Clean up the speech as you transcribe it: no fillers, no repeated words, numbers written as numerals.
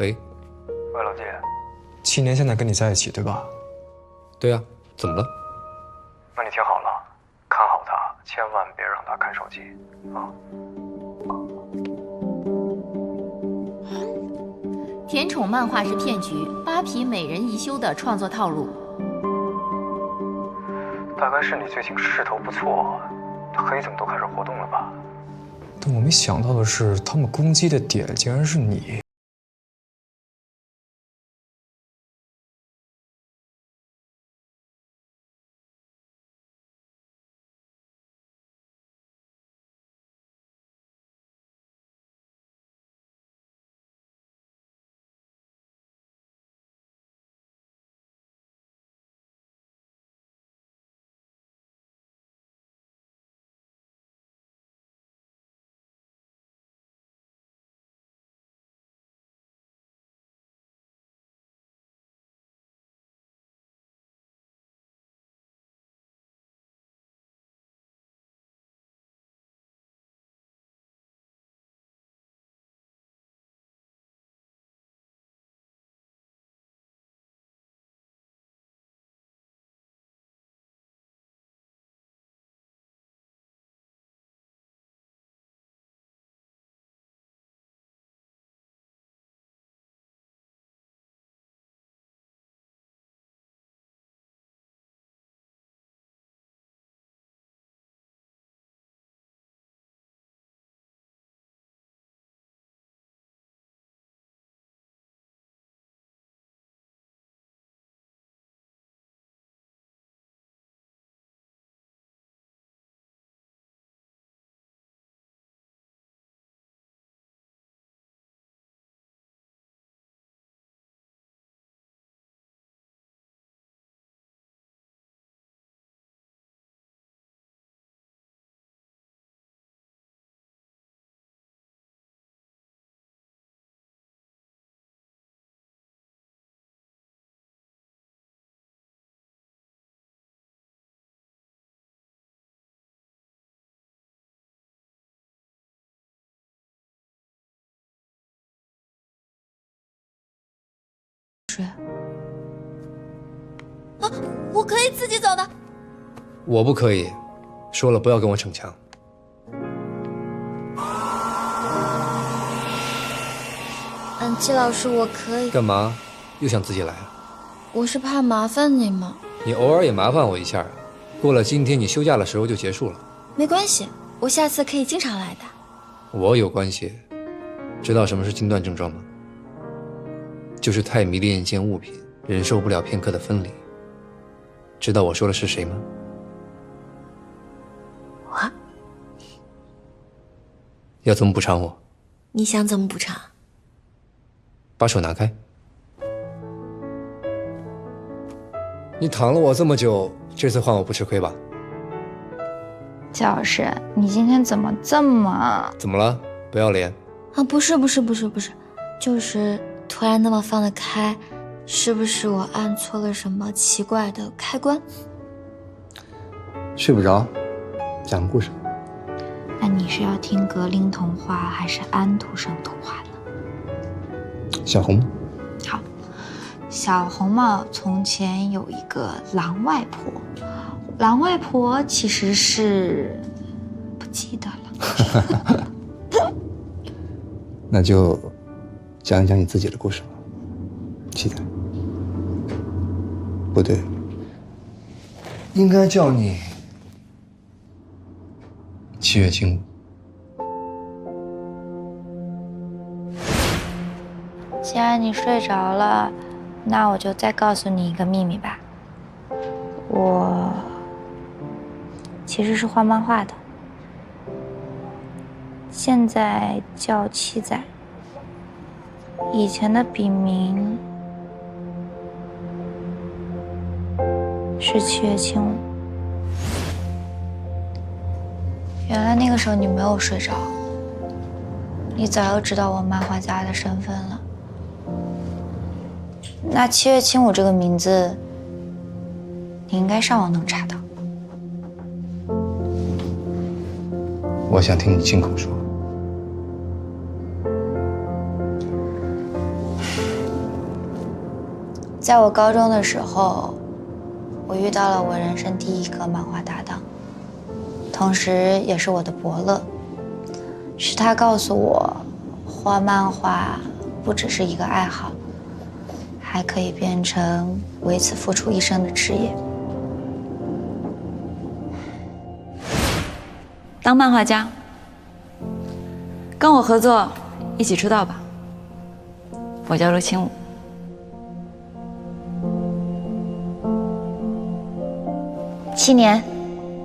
喂，喂，老季7年现在跟你在一起对吧？对啊，怎么了？那你听好了，看好他，千万别让他看手机啊。甜宠漫画是骗局，扒皮美人宜修的创作套路。大概是你最近势头不错，黑怎么都开始活动了吧？但我没想到的是，他们攻击的点竟然是你。我可以自己走的。我不可以，说了不要跟我逞强。季老师，我可以。干嘛？又想自己来啊？我是怕麻烦你嘛。你偶尔也麻烦我一下啊。过了今天你休假的时候就结束了。没关系，我下次可以经常来的。我有关系。知道什么是禁断症状吗？就是太迷恋一件物品，忍受不了片刻的分离。知道我说的是谁吗？我。要怎么补偿我？你想怎么补偿？把手拿开。你躺了我这么久，这次换我不吃亏吧？季老师，你今天怎么这么……怎么了？不要脸？啊，不是，就是突然那么放得开，是不是我按错了什么奇怪的开关？睡不着，讲故事。那你是要听格林童话还是安徒生童话呢？小红。好，小红帽从前有一个狼外婆，狼外婆其实是不记得了。那就讲一讲你自己的故事吧。期待。不对，应该叫你七月轻舞。既然你睡着了，那我就再告诉你一个秘密吧。我其实是画漫画的，现在叫七仔，以前的笔名是七月轻舞。原来那个时候你没有睡着，你早就知道我漫画家的身份了。那七月轻舞这个名字，你应该上网能查到。我想听你亲口说。在我高中的时候，我遇到了我人生第一个漫画搭档，同时也是我的伯乐。是他告诉我，画漫画不只是一个爱好，还可以变成为此付出一生的职业。当漫画家，跟我合作，一起出道吧。我叫陆清武。7年。